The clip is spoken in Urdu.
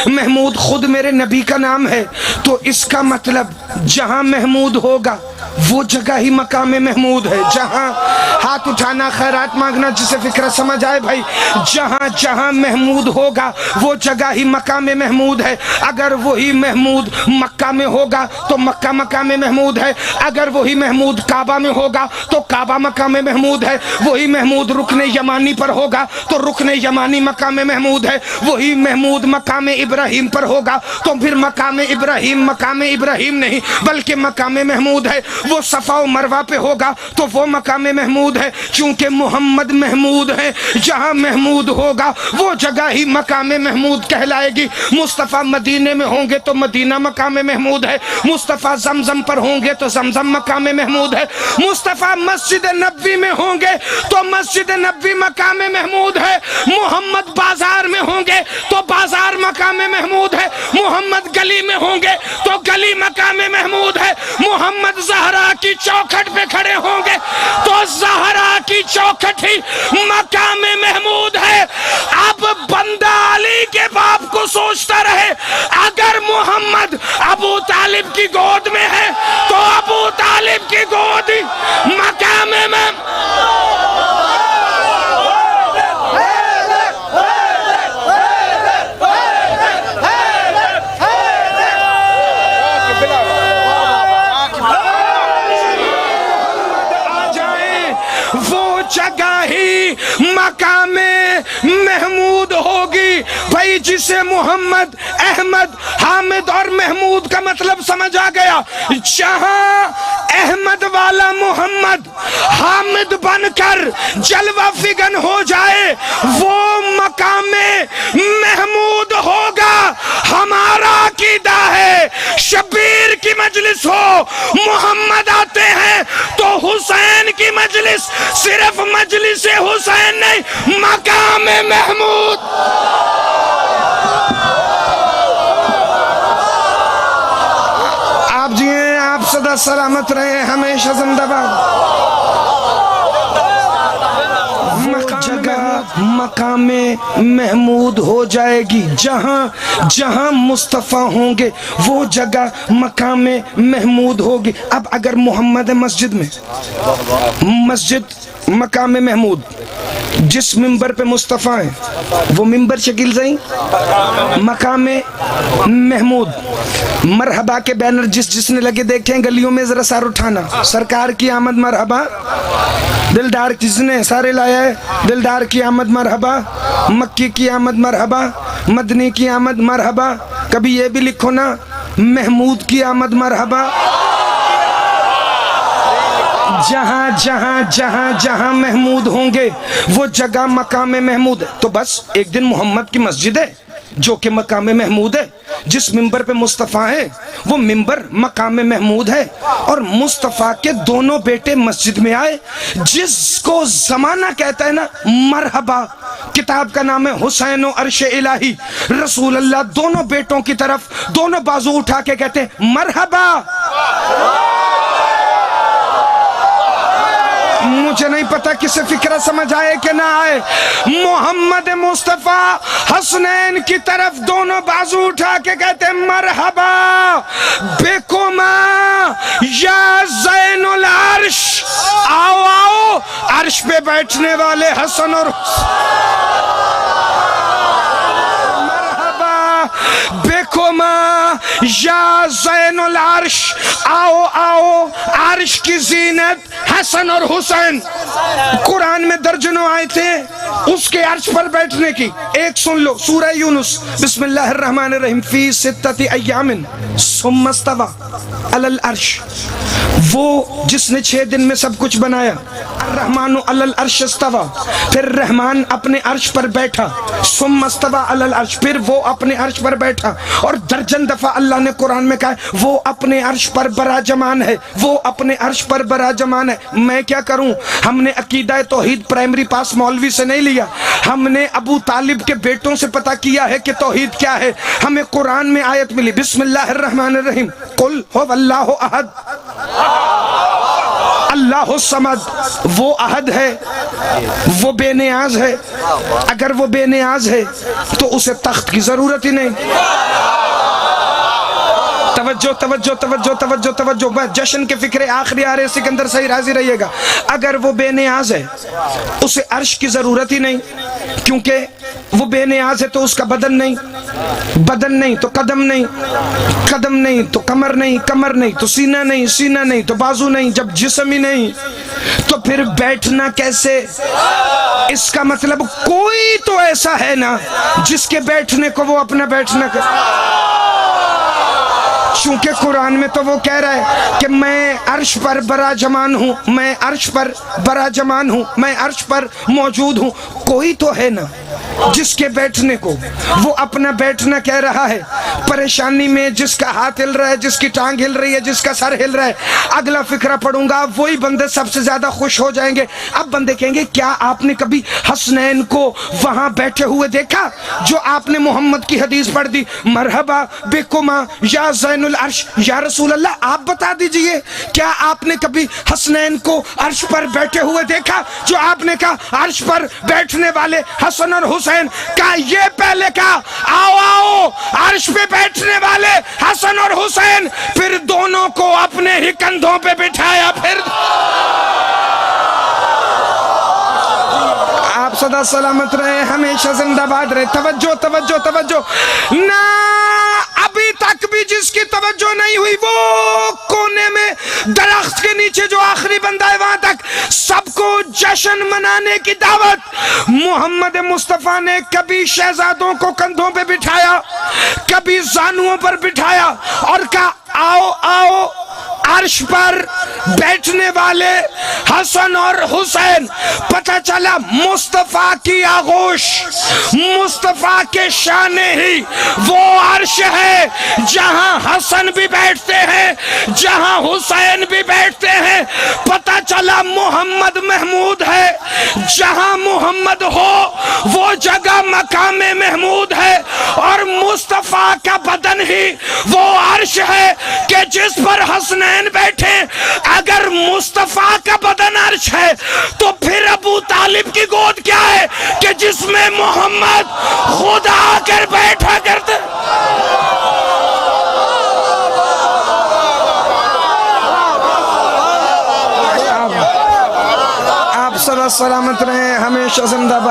محمود خود میرے نبی کا نام ہے، تو اس کا مطلب جہاں محمود ہوگا وہ جگہ ہی مقام محمود ہے۔ جہاں ہاتھ اٹھانا، خیرات مانگنا، جسے فکر سمجھ آئے بھائی، جہاں جہاں محمود ہوگا وہ جگہ ہی مقام محمود ہے۔ اگر وہی محمود مکہ میں ہوگا تو مکہ مقام محمود ہے، اگر وہی محمود کعبہ میں ہوگا تو کعبہ مقام محمود ہے، وہی محمود رکن یمانی پر ہوگا تو رکن یمانی مقام محمود ہے، وہی محمود مقام ابراہیم پر ہوگا تو پھر مقام ابراہیم نہیں بلکہ مقام محمود ہے۔ وہ صفا و مروہ پہ ہوگا تو وہ مقام محمود ہے، چونکہ محمد محمود ہے، جہاں محمود ہوگا وہ جگہ ہی مقام محمود کہلائے گی۔ مصطفیٰ مدینے میں ہوں گے تو مدینہ مقام محمود ہے، مصطفیٰ زمزم پر ہوں گے تو زمزم مقام محمود ہے، مصطفیٰ مسجد نبوی میں ہوں گے تو مسجد نبوی مقام محمود ہے، محمد بازار میں ہوں گے تو بازار مقام محمود ہے، محمد گلی میں ہوں گے تو گلی مقام محمود ہے، محمد زہرا کی چوکھٹ پہ کھڑے ہوں گے تو زہرا کی چوکھٹ ہی مقام محمود ہے۔ اب بندہ علی کے باپ کو سوچتا رہے، اگر محمد ابو طالب کی گود میں ہے تو ابو طالب کی گود ہی مقام جگہ ہی مقام محمود ہوگی۔ بھائی جسے محمد، احمد، حامد اور محمود کا مطلب سمجھ آ گیا، جہاں احمد والا محمد حامد بن کر جلوہ فگن ہو جائے وہ مقام محمود ہوگا۔ ہمارا عقیدہ ہے شبیر کی مجلس ہو، محمد آتے ہیں تو حسین کی مجلس صرف مجلس حسین نہیں، مقام محمود۔ آپ جیئے، آپ صدا سلامت رہے، ہمیشہ زندہ باد۔ جگہ مقام محمود ہو جائے گی، جہاں مصطفیٰ ہوں گے وہ جگہ مقام محمود ہوگی۔ اب اگر محمد مسجد میں، مسجد مقام محمود، جس ممبر پہ مصطفیٰ ہیں وہ ممبر شکل زئی مقام محمود۔ مرحبا کے بینر جس نے لگے دیکھیں گلیوں میں، ذرا سار اٹھانا، سرکار کی آمد مرحبا، دلدار جس نے سارے لایا ہے، دلدار کی آمد مرحبا، مکی کی آمد مرحبا، مدنی کی آمد مرحبا، کبھی یہ بھی لکھو نا محمود کی آمد مرحبا۔ جہاں محمود ہوں گے وہ جگہ مقام محمود ہے۔ تو بس ایک دن محمد کی مسجد ہے جو کہ مقام محمود ہے، جس ممبر پہ مصطفیٰ ہے وہ ممبر مقام محمود ہے، اور مصطفیٰ کے دونوں بیٹے مسجد میں آئے، جس کو زمانہ کہتا ہے نا مرحبا، کتاب کا نام ہے حسین و عرش الہی، رسول اللہ دونوں بیٹوں کی طرف دونوں بازو اٹھا کے کہتے ہیں مرحبا۔ مجھے نہیں پتا کسے فکرہ سمجھ آئے کہ نہ آئے، محمد مصطفیٰ حسنین کی طرف دونوں بازو اٹھا کے کہتے ہیں مرحبا بکما یا زین العرش، آؤ آؤ عرش پہ بیٹھنے والے حسن اور بکما یا زین العرش، آؤ آؤ عرش کی زینت حسن اور حسین۔ قرآن میں درجنوں آئے تھے اس کے عرش پر بیٹھنے کی، ایک سن لو سورہ یونس، بسم اللہ الرحمن الرحیم، فی ستۃ ایام ثم استوی علی العرش، وہ جس نے 6 دن میں سب کچھ بنایا، الرحمن علی العرش استوی، پھر رحمان اپنے عرش پر بیٹھا، ثم استوی علی العرش، پھر وہ اپنے عرش پر بیٹھا، اور درجن دفعہ اللہ نے قرآن میں کہا وہ اپنے عرش پر براجمان ہے، وہ اپنے عرش پر براجمان ہے۔ میں کیا کروں، ہم نے عقیدہ توحید پرائمری پاس مولوی سے نہیں لیا، ہم نے ابو طالب کے بیٹوں سے پتہ کیا ہے کہ توحید کیا ہے۔ ہمیں قرآن میں آیت ملی، بسم اللہ الرحمن الرحیم، قل هو اللہ احد اللہ الصمد وہ احد ہے، وہ بے نیاز ہے. اگر وہ بے نیاز ہے تو اسے تخت کی ضرورت ہی نہیں. توجہ توجہ توجہ توجہ توجہ، جشن کے فکرے آخری آ رہے، سکندر صحیح راضی رہیے گا. اگر وہ بے نیاز ہے اسے عرش کی ضرورت ہی نہیں، کیونکہ وہ بے نیاز ہے تو اس کا بدن نہیں، بدن نہیں تو قدم نہیں، قدم نہیں تو کمر نہیں، کمر نہیں تو سینہ نہیں، سینہ نہیں تو بازو نہیں. جب جسم ہی نہیں تو پھر بیٹھنا کیسے؟ اس کا مطلب کوئی تو ایسا ہے نا جس کے بیٹھنے کو وہ اپنا بیٹھنا چونکہ قرآن میں تو وہ کہہ رہا ہے کہ میں عرش پر براجمان ہوں، میں عرش پر براجمان ہوں، میں عرش پر موجود ہوں. کوئی تو ہے نا جس کے بیٹھنے کو وہ اپنا بیٹھنا کہہ رہا ہے. پریشانی میں جس کا ہاتھ ہل رہا ہے، جس کی ٹانگ ہل رہی ہے، جس کا سر ہل رہا ہے، اگلا فقرہ پڑھوں گا، وہی بندے سب سے زیادہ خوش ہو جائیں گے. اب بندے کہیں گے کیا آپ نے کبھی حسنین کو وہاں بیٹھے ہوئے دیکھا جو آپ نے محمد کی حدیث پڑھ دی؟ مرحبا بکما یا زین العرش. یا رسول اللہ آپ بتا دیجئے کیا آپ نے کبھی حسنین کو عرش پر بیٹھے ہوئے دیکھا؟ جو آپ نے کہا عرش پر بیٹھنے والے حسن اور حسین، کہا یہ پہلے کہا آؤ آؤ عرش پہ بیٹھنے والے حسن اور حسین، پھر دونوں کو اپنے ہی کندھوں پہ بٹھایا. پھر آپ سدا سلامت رہے، ہمیشہ زندہ باد رہے. توجہ توجہ توجہ. نہ ابھی تک بھی جس کی توجہ نہیں ہوئی وہ کونے میں درخت کے نیچے جو آخری بندہ ہے وہاں تک سب کو جشن منانے کی دعوت. محمد مصطفیٰ نے کبھی شہزادوں کو کندھوں پہ بٹھایا، کبھی زانوؤں پر بٹھایا اور کہا آؤ آؤ عرش پر بیٹھنے والے حسن اور حسین. پتہ چلا مصطفیٰ کی آغوش، مصطفیٰ کے شان ہی وہ عرش ہے جہاں حسن بھی بیٹھتے ہیں، جہاں حسین بھی بیٹھتے ہیں. پتہ چلا محمد محمود ہے، جہاں محمد ہو وہ جگہ مقام محمود ہے، اور مصطفیٰ کا بدن ہی وہ عرش ہے کہ جس پر حسنین بیٹھے. اگر مصطفیٰ کا بدن عرش ہے تو پھر ابو طالب کی گود کیا ہے کہ جس میں محمد خود آ کر بیٹھا کرتے. آپ سدا سلامت رہیں، ہمیشہ زندہ باد.